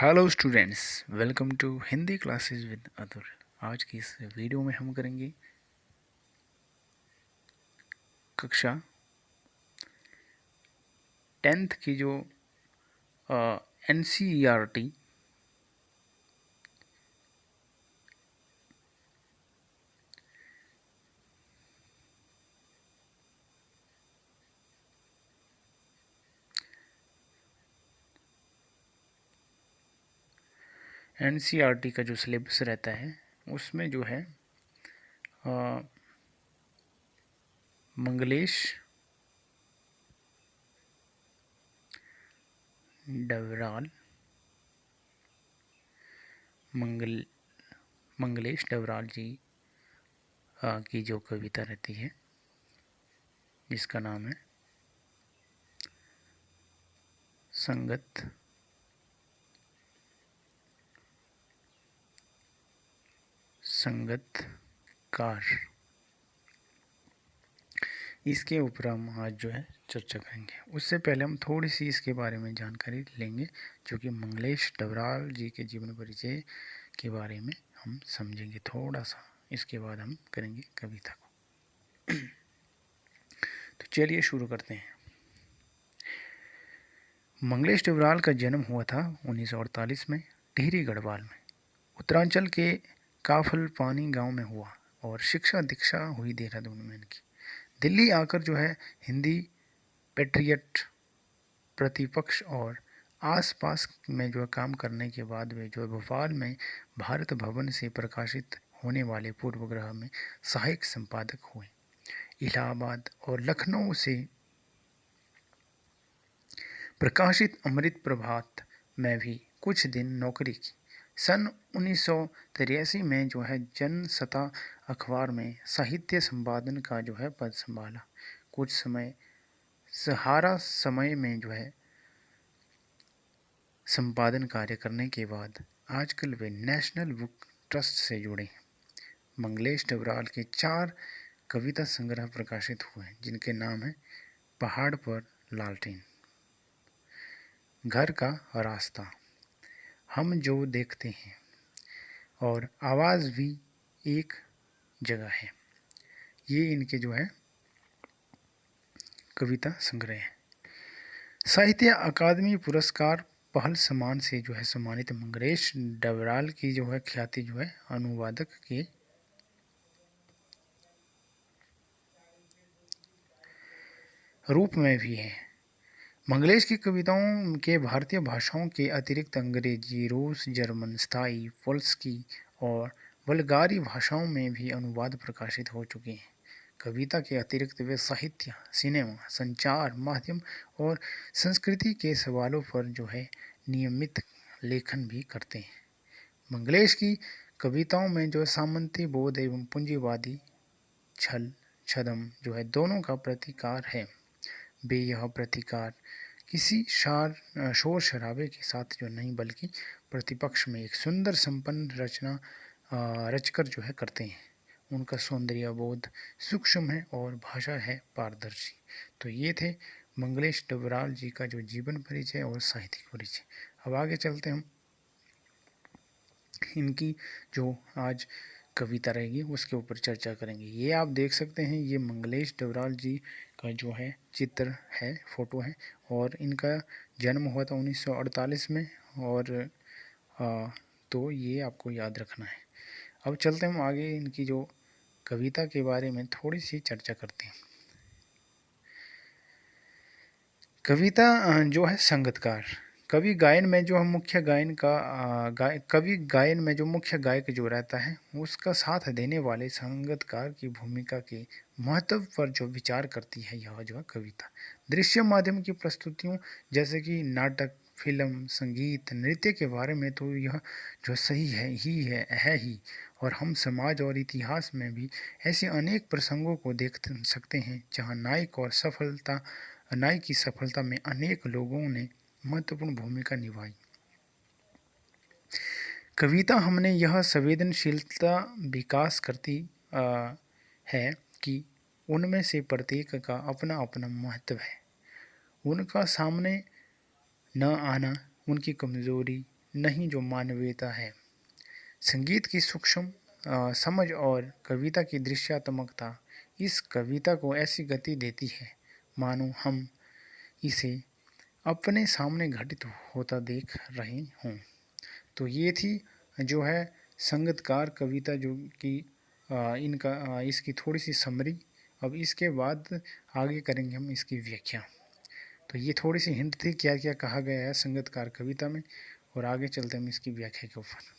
Hello students, welcome to Hindi classes with Atul. आज की इस वीडियो में हम करेंगे कक्षा 10th की जो NCERT NCERT का जो सिलेबस रहता है उसमें जो है मंगलेश डवराल मंगलेश डवराल जी की जो कविता रहती है जिसका नाम है संगतकार, इसके ऊपर हम आज जो है चर्चा करेंगे। उससे पहले हम थोड़ी सी इसके बारे में जानकारी लेंगे, जो कि मंगलेश डवराल जी के जीवन परिचय के बारे में हम समझेंगे थोड़ा सा। इसके बाद हम करेंगे कविता को। तो चलिए शुरू करते हैं। मंगलेश डवराल का जन्म हुआ था 1948 में टिहरी गढ़वाल में। उत्तरांचल के काफल पानी गांव में हुआ और शिक्षा दीक्षा हुई देहरादून में इनकी। दिल्ली आकर जो है हिंदी पेट्रियट प्रतिपक्ष और आसपास में जो काम करने के बाद वे जो भोपाल में भारत भवन से प्रकाशित होने वाले पूर्वग्रह में सहायक संपादक हुए। इलाहाबाद और लखनऊ से प्रकाशित अमृत प्रभात में भी कुछ दिन नौकरी की। सन 1983 में जो है जनसत्ता अखबार में साहित्य संपादन का जो है पद संभाला। कुछ समय सहारा समय में जो है संपादन कार्य करने के बाद आजकल वे नेशनल बुक ट्रस्ट से जुड़े हैं। मंगलेश डवराल के 4 कविता संग्रह प्रकाशित हुए हैं, जिनके नाम हैं पहाड़ पर लालटेन, घर का रास्ता, हम जो देखते हैं और आवाज़ भी एक जगह है। ये इनके जो है कविता संग्रह है। साहित्य अकादमी पुरस्कार पहल सम्मान से जो है सम्मानित मंगलेश डवराल की जो है ख्याति जो है अनुवादक के रूप में भी है। मंगलेश की कविताओं के भारतीय भाषाओं के अतिरिक्त अंग्रेजी, रूस, जर्मन, स्थाई, पोल्स्की और बल्गारी भाषाओं में भी अनुवाद प्रकाशित हो चुके हैं। कविता के अतिरिक्त वे साहित्य, सिनेमा, संचार माध्यम और संस्कृति के सवालों पर जो है नियमित लेखन भी करते हैं। मंगलेश की कविताओं में जो सामंती बोध एवं पूंजीवादी छल छदम जो है दोनों का प्रतिकार है। वे यह प्रतिकार किसी शोर शराबे के साथ जो नहीं, बल्कि प्रतिपक्ष में एक सुंदर संपन्न रचना रचकर जो है करते हैं। उनका सौंदर्य बोध सूक्ष्म है और भाषा है पारदर्शी। तो ये थे मंगलेश डवराल जी का जो जीवन परिचय और साहित्यिक परिचय। अब आगे चलते हम इनकी जो आज कविता रहेगी उसके ऊपर चर्चा करेंगे। ये आप देख सकते हैं, ये मंगलेश डवराल जी का जो है चित्र है, फोटो है, और इनका जन्म हुआ था 1948 में। और तो ये आपको याद रखना है। अब चलते हम आगे इनकी जो कविता के बारे में थोड़ी सी चर्चा करते हैं। कविता जो है संगतकार। कवि गायन में जो मुख्य गायक जो रहता है उसका साथ देने वाले संगतकार की भूमिका के महत्व पर जो विचार करती है यह जो है कविता। दृश्य माध्यम की प्रस्तुतियों जैसे कि नाटक, फिल्म, संगीत, नृत्य के बारे में तो यह जो सही है ही। और हम समाज और इतिहास में भी ऐसे अनेक प्रसंगों को देख सकते हैं जहाँ नायक की सफलता में अनेक लोगों ने महत्वपूर्ण भूमिका निभाई। कविता हमने यह संवेदनशीलता विकास करती है कि उनमें से प्रत्येक का अपना अपना महत्व है। उनका सामने न आना, उनकी कमजोरी नहीं जो मानवीयता है। संगीत की सूक्ष्म समझ और कविता की दृश्यात्मकता इस कविता को ऐसी गति देती है मानो हम इसे अपने सामने घटित होता देख रहे हों। तो ये थी जो है संगीतकार कविता, जो कि इनका इसकी थोड़ी सी समरी। अब इसके बाद आगे करेंगे हम इसकी व्याख्या। तो ये थोड़ी सी हिंट थी क्या क्या कहा गया है संगीतकार कविता में, और आगे चलते हम इसकी व्याख्या के ऊपर।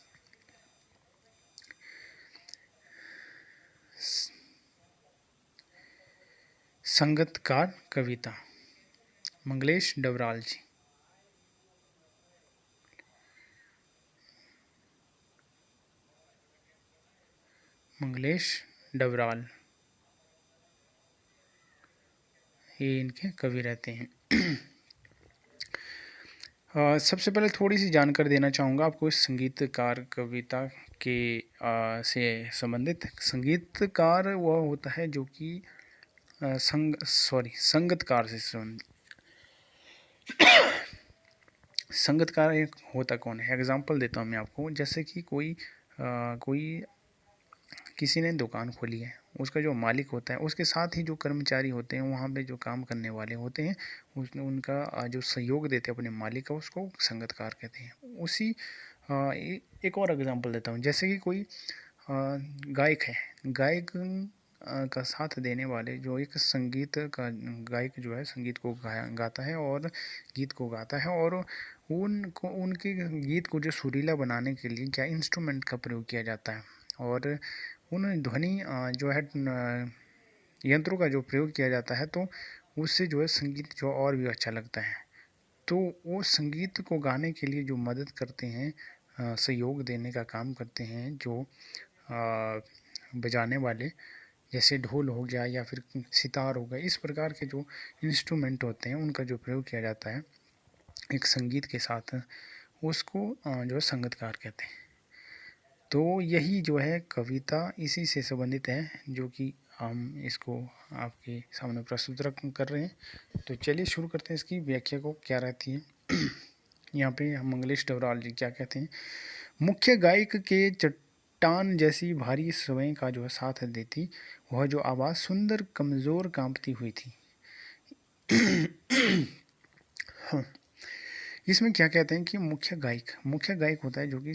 संगीतकार कविता, मंगलेश डबराल जी। मंगलेश डबराल ये इनके कवि रहते हैं। सबसे पहले थोड़ी सी जानकारी देना चाहूँगा आपको इस संगीतकार कविता के से संबंधित। संगीतकार वह होता है जो कि संगीतकार से संबंधित। संगीतकार एक होता कौन है, एग्जांपल देता हूँ मैं आपको। जैसे कि कोई किसी ने दुकान खोली है, उसका जो मालिक होता है उसके साथ ही जो कर्मचारी होते हैं वहाँ पे जो काम करने वाले होते हैं, उनका जो सहयोग देते हैं अपने मालिक का, उसको संगीतकार कहते हैं। उसी एक और एग्जांपल देता हूँ। जैसे कि कोई गायक है, गायक का साथ देने वाले जो एक संगीत का गायक जो है संगीत को गाता है और गीत को गाता है, और उनके गीत को जो सुरीला बनाने के लिए क्या इंस्ट्रूमेंट का प्रयोग किया जाता है, और उन ध्वनि जो है यंत्रों का जो प्रयोग किया जाता है, तो उससे जो है संगीत जो और भी अच्छा लगता है। तो वो संगीत को गाने के लिए जो मदद करते हैं, सहयोग देने का काम करते हैं, जो बजाने वाले, जैसे ढोल हो गया या फिर सितार हो गया, इस प्रकार के जो इंस्ट्रूमेंट होते हैं उनका जो प्रयोग किया जाता है एक संगीत के साथ, उसको जो है संगीतकार कहते हैं। तो यही जो है कविता इसी से संबंधित है, जो कि हम इसको आपके सामने प्रस्तुत कर रहे हैं। तो चलिए शुरू करते हैं इसकी व्याख्या को, क्या रहती है। यहाँ पे हम मंगलेश डबराल जी क्या कहते हैं। मुख्य गायक के चट्टान जैसी भारी स्वयं का जो साथ देती, वह जो आवाज़ सुंदर कमज़ोर कांपती हुई थी। हाँ, इसमें क्या कहते हैं कि मुख्य गायक होता है जो कि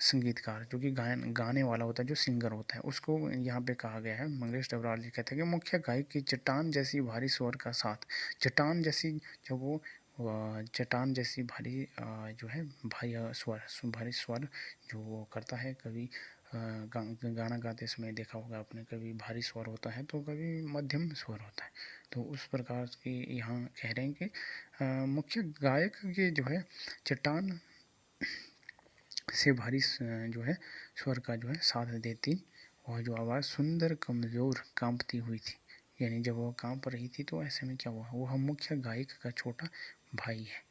संगीतकार, जो कि गाने वाला होता है, जो सिंगर होता है, उसको यहाँ पे कहा गया है। मंगलेश डबराल जी कहते हैं कि मुख्य गायक की चट्टान जैसी भारी स्वर का साथ, चट्टान जैसी, जब वो चट्टान जैसी भारी जो है भारी स्वर जो वो करता है, कभी गाना गाते समय देखा होगा आपने, कभी भारी स्वर होता है तो कभी मध्यम स्वर होता है। तो उस प्रकार की यहाँ कह रहे हैं कि मुख्य गायक के जो है चट्टान से भारी जो है स्वर का जो है साथ देती, वह जो आवाज़ सुंदर कमज़ोर कांपती हुई थी। यानी जब वह कांप रही थी तो ऐसे में क्या हुआ, वह मुख्य गायक का छोटा भाई है,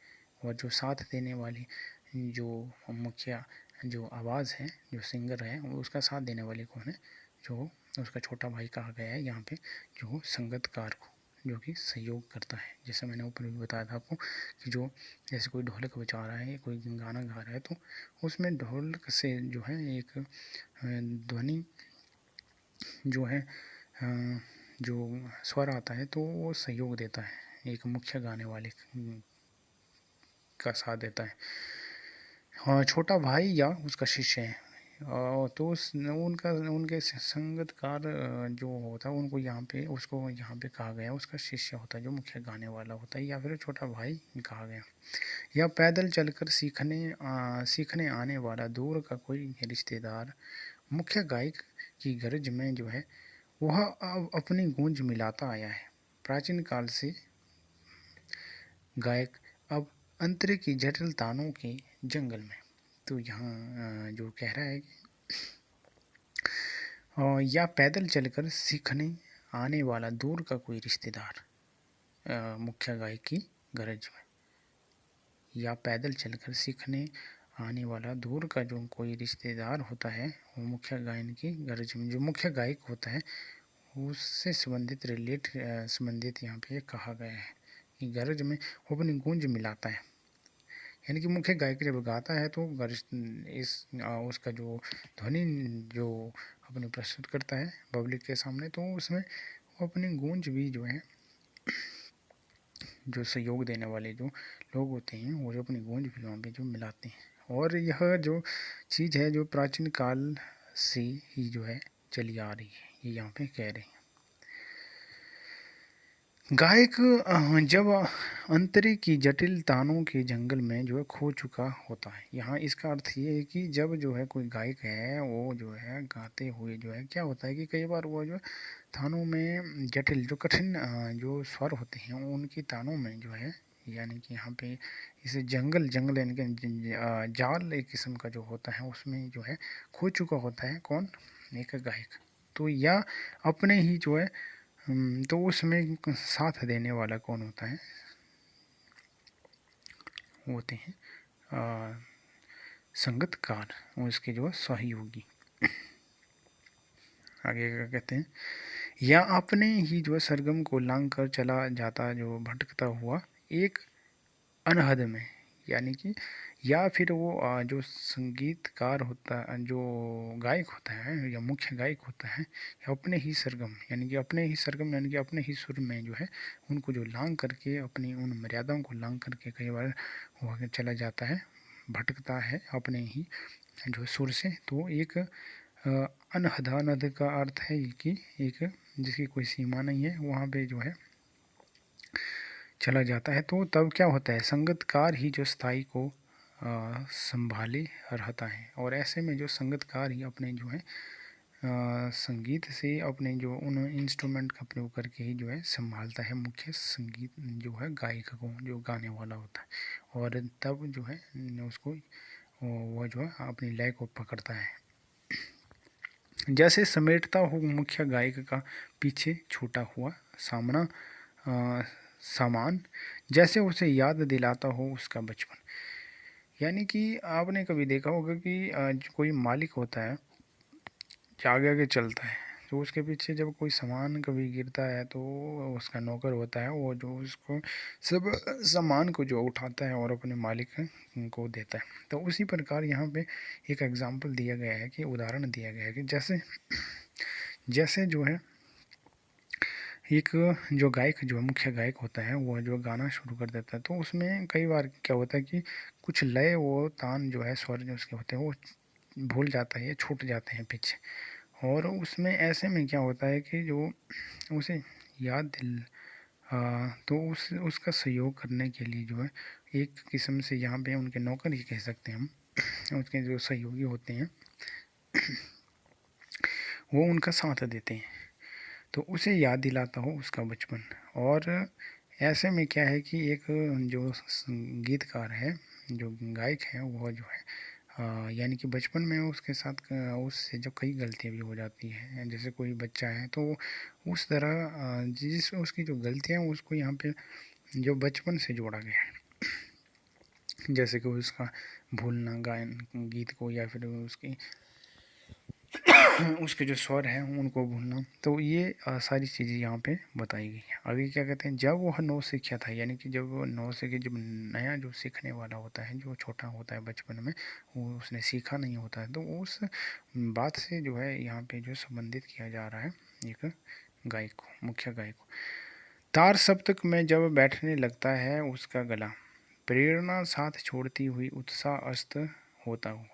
और जो साथ देने वाली जो मुख्य जो आवाज़ है, जो सिंगर है, वो उसका साथ देने वाले कौन है, जो उसका छोटा भाई कहा गया है यहाँ पे, जो संगीतकार को, जो कि सहयोग करता है। जैसे मैंने ऊपर भी बताया था आपको कि जो जैसे कोई ढोलक बजा रहा है, कोई गाना गा रहा है, तो उसमें ढोलक से जो है एक ध्वनि जो है जो स्वर आता है, तो वो सहयोग देता है, एक मुख्य गाने वाले का साथ देता है। हाँ, छोटा भाई या उसका शिष्य है, तो उनके संगीतकार जो होता है, उनको यहाँ पे उसको यहाँ पे कहा गया, उसका शिष्य होता है जो मुख्य गाने वाला होता है, या फिर छोटा भाई कहा गया। या पैदल चलकर सीखने आने वाला दूर का कोई रिश्तेदार, मुख्य गायक की गरज में जो है वह अब अपनी गूंज मिलाता आया है। प्राचीन काल से गायक अब अंतरे की जटिल तानों के जंगल में। तो यहाँ जो कह रहा है कि या पैदल चलकर सीखने आने वाला दूर का कोई रिश्तेदार, मुख्य गायक की गरज में, या पैदल चलकर सीखने आने वाला दूर का जो कोई रिश्तेदार होता है, वो मुख्य गायन की गरज में, जो मुख्य गायक होता है उससे संबंधित यहाँ पे कहा गया है कि गरज में वो अपनी गूंज मिलाता है। यानी कि मुख्य गायक जब गाता है तो उसका जो ध्वनि जो अपने प्रस्तुत करता है पब्लिक के सामने, तो उसमें वो अपनी गूंज भी जो है, जो सहयोग देने वाले जो लोग होते हैं वो जो अपनी गूंज भी वहाँ पे जो मिलाते हैं। और यह जो चीज़ है जो प्राचीन काल से ही जो है चली आ रही है, ये यहाँ पे कह रहे हैं। गायक जब अंतरे की जटिल तानों के जंगल में जो है खो चुका होता है, यहाँ इसका अर्थ ये है कि जब जो है कोई गायक है वो जो है गाते हुए जो है क्या होता है कि कई बार वो जो तानों में जटिल जो कठिन जो स्वर होते हैं उनकी तानों में जो है, यानी कि यहाँ पे इसे जंगल यानी कि जाल एक किस्म का जो होता है उसमें जो है खो चुका होता है कौन, एक गायक। तो या अपने ही जो है तो उसमें साथ देने वाला कौन होता है, होते हैं संगीतकार और इसके जो सहयोगी। आगे क्या कहते हैं, या अपने ही जो सरगम को लांग कर चला जाता जो भटकता हुआ एक अनहद में, यानी कि या फिर वो जो संगीतकार होता जो गायक होता है या मुख्य गायक होता है, या अपने ही सरगम यानी कि अपने ही सरगम यानी कि अपने ही सुर में जो है उनको जो लांग करके अपनी उन मर्यादाओं को लांग करके कई बार वो चला जाता है, भटकता है अपने ही जो सुर से। तो एक अनहद, अनहद का अर्थ है कि एक जिसकी कोई सीमा नहीं है वहाँ पे जो है चला जाता है। तो तब क्या होता है, संगीतकार ही जो स्थाई को संभाले रहता है, और ऐसे में जो संगीतकार ही अपने जो है संगीत से अपने जो उन इंस्ट्रूमेंट का प्रयोग करके ही जो है संभालता है मुख्य संगीत जो है गायक को जो गाने वाला होता है, और तब जो है उसको वह जो है अपनी लय को पकड़ता है। जैसे समेटता हो मुख्य गायक का पीछे छूटा हुआ सामना सामान, जैसे उसे याद दिलाता हो उसका बचपन। यानी कि आपने कभी देखा होगा कि कोई मालिक होता है जो आगे आगे चलता है, तो उसके पीछे जब कोई सामान कभी गिरता है तो उसका नौकर होता है वो जो उसको सब सामान को जो उठाता है और अपने मालिक को देता है। तो उसी प्रकार यहाँ पे एक एग्जाम्पल दिया गया है कि उदाहरण दिया गया है कि जैसे जैसे जो है एक जो गायक जो मुख्य गायक होता है वो जो गाना शुरू कर देता है, तो उसमें कई बार क्या होता है कि कुछ लय वो तान जो है स्वर जो उसके होते हैं वो भूल जाता है या छूट जाते हैं पीछे, और उसमें ऐसे में क्या होता है कि जो उसे याद तो उसका सहयोग करने के लिए जो है एक किस्म से यहाँ पे उनके नौकर ही कह सकते हैं हम, उसके जो सहयोगी होते हैं वो उनका साथ देते हैं, तो उसे याद दिलाता हो उसका बचपन। और ऐसे में क्या है कि एक जो संगीतकार है जो गायक है वो जो है यानी कि बचपन में उसके साथ उससे जो कई गलतियाँ भी हो जाती हैं, जैसे कोई बच्चा है तो उस तरह जिस उसकी जो गलतियाँ हैं उसको यहाँ पे जो बचपन से जोड़ा गया है, जैसे कि उसका भूलना गायन गीत को या फिर उसकी उसके जो स्वर हैं उनको भूलना, तो ये सारी चीज़ें यहाँ पे बताई गई हैं। आगे क्या कहते हैं, जब वह नौसिखिया था, यानी कि जब वो नौसिखिया जब नया जो सीखने वाला होता है जो छोटा होता है बचपन में, वो उसने सीखा नहीं होता है, तो उस बात से जो है यहाँ पे जो संबंधित किया जा रहा है एक गायक को, मुख्य गायक को। तार सप्तक में जब बैठने लगता है उसका गला, प्रेरणा साथ छोड़ती हुई उत्साह अस्त होता हुआ।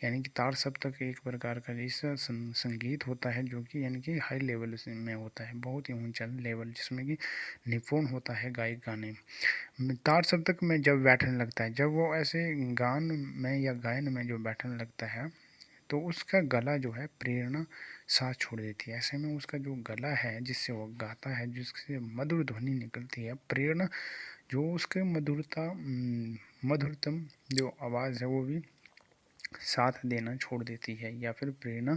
यानी कि तार सप्तक एक प्रकार का ऐसा संगीत होता है जो कि यानी कि हाई लेवल में होता है, बहुत ही ऊंचा लेवल जिसमें कि निपुण होता है गायक गाने में। तार सप्तक में जब बैठने लगता है, जब वो ऐसे गान में या गायन में जो बैठने लगता है तो उसका गला जो है प्रेरणा साथ छोड़ देती है। ऐसे में उसका जो गला है जिससे वो गाता है, जिससे मधुर ध्वनि निकलती है, प्रेरणा जो उसके मधुरतम जो आवाज़ है वो भी साथ देना छोड़ देती है या फिर प्रेरणा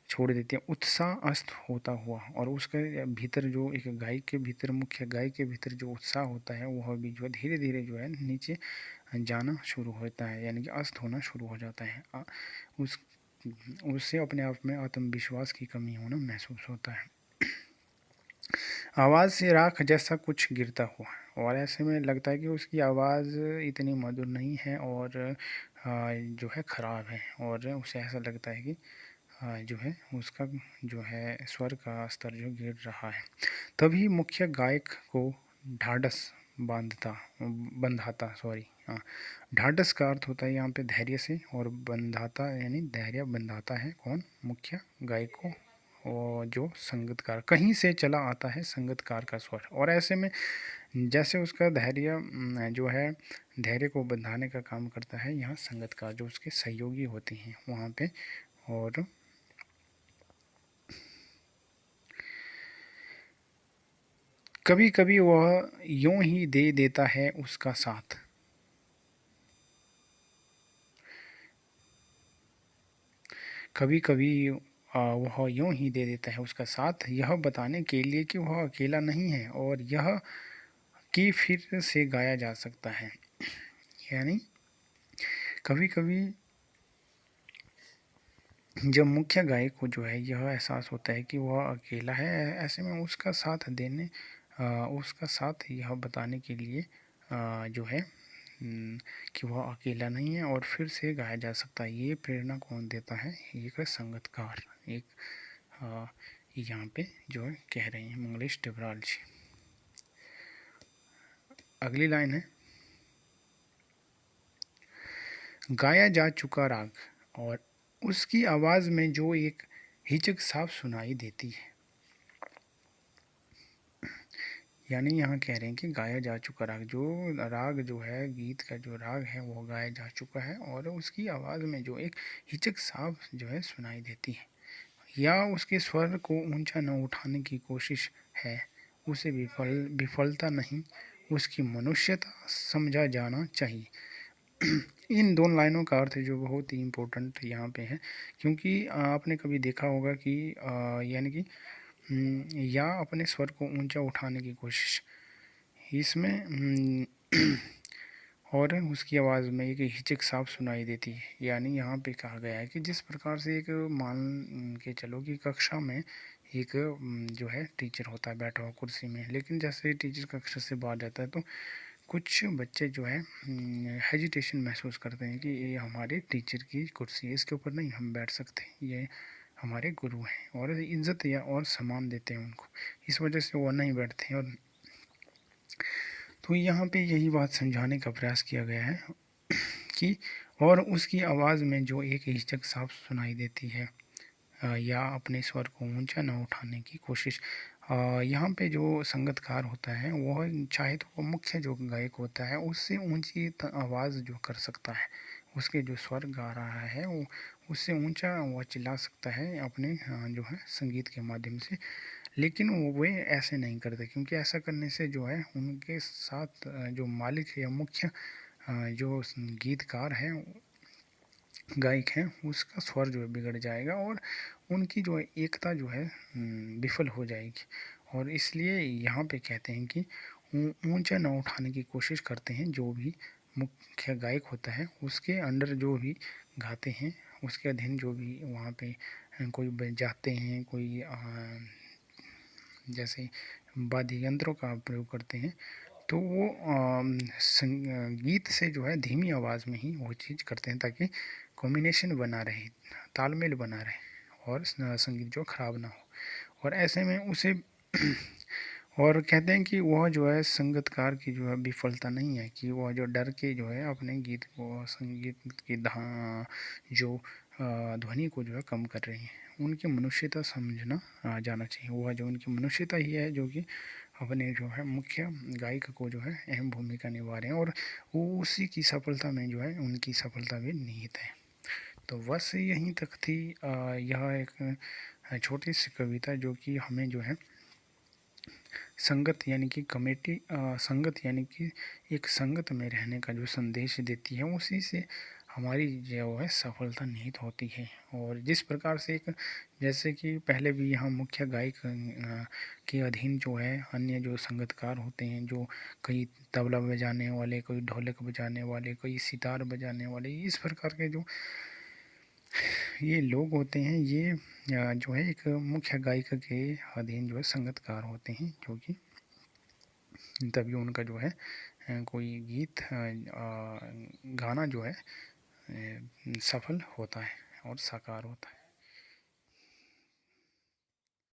छोड़ देती है, उत्साह अस्त होता हुआ। और उसके भीतर जो एक गायक के भीतर, मुख्य गायक के भीतर जो उत्साह होता है वह भी जो है धीरे धीरे जो है नीचे जाना शुरू होता है, यानी कि अस्त होना शुरू हो जाता है। उस उससे अपने आप में आत्मविश्वास की कमी होना महसूस होता है। आवाज़ से राख जैसा कुछ गिरता हुआ, और ऐसे में लगता है कि उसकी आवाज़ इतनी मधुर नहीं है और जो है ख़राब है, और उसे ऐसा लगता है कि जो है उसका जो है स्वर का स्तर जो गिर रहा है। तभी मुख्य गायक को ढाढ़स बंधाता, सॉरी, हाँ, ढाढ़स का अर्थ होता है यहाँ पे धैर्य से, और बंधाता यानी धैर्य बंधाता है कौन, मुख्य गायक को, और जो संगीतकार कहीं से चला आता है संगीतकार का स्वर, और ऐसे में जैसे उसका धैर्य जो है धैर्य को बंधाने का काम करता है यहाँ संगीतकार जो उसके सहयोगी होते हैं वहाँ पे। और कभी कभी वह यूं ही दे देता है उसका साथ, कभी कभी वह यूं ही दे देता है उसका साथ, यह बताने के लिए कि वह अकेला नहीं है और यह कि फिर से गाया जा सकता है। यानी कभी कभी जब मुख्य गायक को जो है यह एहसास होता है कि वह अकेला है, ऐसे में उसका साथ देने उसका साथ यह बताने के लिए जो है कि वह अकेला नहीं है और फिर से गाया जा सकता है। ये प्रेरणा कौन देता है, एक संगीतकार, एक अ, यहाँ पे जो है कह रहे हैं मंगलेश टिब्राल जी। अगली लाइन है, गाया जा चुका राग और उसकी आवाज़ में जो एक हिचक साफ सुनाई देती है। यानी यहाँ कह रहे हैं कि गाया जा चुका राग जो है गीत का जो राग है वो गाया जा चुका है और उसकी आवाज़ में जो एक हिचक साफ जो है सुनाई देती है, या उसके स्वर को ऊंचा न उठाने की कोशिश है, उसे विफलता नहीं, उसकी मनुष्यता समझा जाना चाहिए। इन दोनों लाइनों का अर्थ जो बहुत ही इम्पोर्टेंट यहाँ पे है, क्योंकि आपने कभी देखा होगा कि यानी कि या अपने स्वर को ऊंचा उठाने की कोशिश, इसमें और उसकी आवाज़ में एक हिचक साफ सुनाई देती है। यानी यहाँ पे कहा गया है कि जिस प्रकार से एक मान के चलो कि कक्षा में एक जो है टीचर होता है बैठा हुआ कुर्सी में, लेकिन जैसे टीचर कक्षा से बाहर जाता है तो कुछ बच्चे जो है हेजिटेशन महसूस करते हैं कि ये हमारे टीचर की कुर्सी है, इसके ऊपर नहीं हम बैठ सकते, ये हमारे गुरु हैं, और इज़्ज़त या और सम्मान देते हैं उनको, इस वजह से वो नहीं बैठते हैं। और तो यहाँ पे यही बात समझाने का प्रयास किया गया है कि और उसकी आवाज़ में जो एक हिचक साफ सुनाई देती है, या अपने स्वर को ऊंचा न उठाने की कोशिश। यहाँ पे जो संगीतकार होता है वह चाहे तो वो मुख्य जो गायक होता है उससे ऊंची आवाज़ जो कर सकता है, उसके जो स्वर गा रहा है वो उससे ऊंचा वह चिल्ला सकता है अपने जो है संगीत के माध्यम से, लेकिन वे ऐसे नहीं करते, क्योंकि ऐसा करने से जो है उनके साथ जो मालिक है या मुख्य जो गीतकार है गायक हैं उसका स्वर जो है बिगड़ जाएगा और उनकी जो है एकता जो है विफल हो जाएगी। और इसलिए यहाँ पे कहते हैं कि ऊंचा न उठाने की कोशिश करते हैं, जो भी मुख्य गायक होता है उसके अंडर जो भी गाते हैं उसके अधीन जो भी वहाँ पे कोई जाते हैं, कोई जैसे वाद्य यंत्रों का प्रयोग करते हैं, तो वो गीत से जो है धीमी आवाज़ में ही वो चीज़ करते हैं ताकि कॉम्बिनेशन बना रहे, तालमेल बना रहे और संगीत जो ख़राब ना हो। और ऐसे में उसे और कहते हैं कि वह जो है संगीतकार की जो है विफलता नहीं है कि वह जो डर के जो है अपने गीत को संगीत की जो ध्वनि को जो है कम कर रही हैं, उनकी मनुष्यता समझना जाना चाहिए। वह जो उनकी मनुष्यता ही है जो कि अपने जो है मुख्य गायक को जो है अहम भूमिका निभा रहे हैं, और वो उसी की सफलता में जो है उनकी सफलता भी निहित है। तो बस यहीं तक थी यह एक छोटी सी कविता जो कि हमें जो है संगत यानी कि संगत यानी कि एक संगत में रहने का जो संदेश देती है, उसी से हमारी जो है सफलता निहित होती है। और जिस प्रकार से एक जैसे कि पहले भी यहाँ मुख्य गायक के अधीन जो है अन्य जो संगीतकार होते हैं, जो कई तबला बजाने वाले, कोई ढोलक बजाने वाले, कोई सितार बजाने वाले, इस प्रकार के जो ये लोग होते हैं, ये जो है एक मुख्य गायिका के अधीन जो है संगीतकार होते हैं, जो कि तभी उनका जो है कोई गीत गाना जो है सफल होता है और साकार होता है।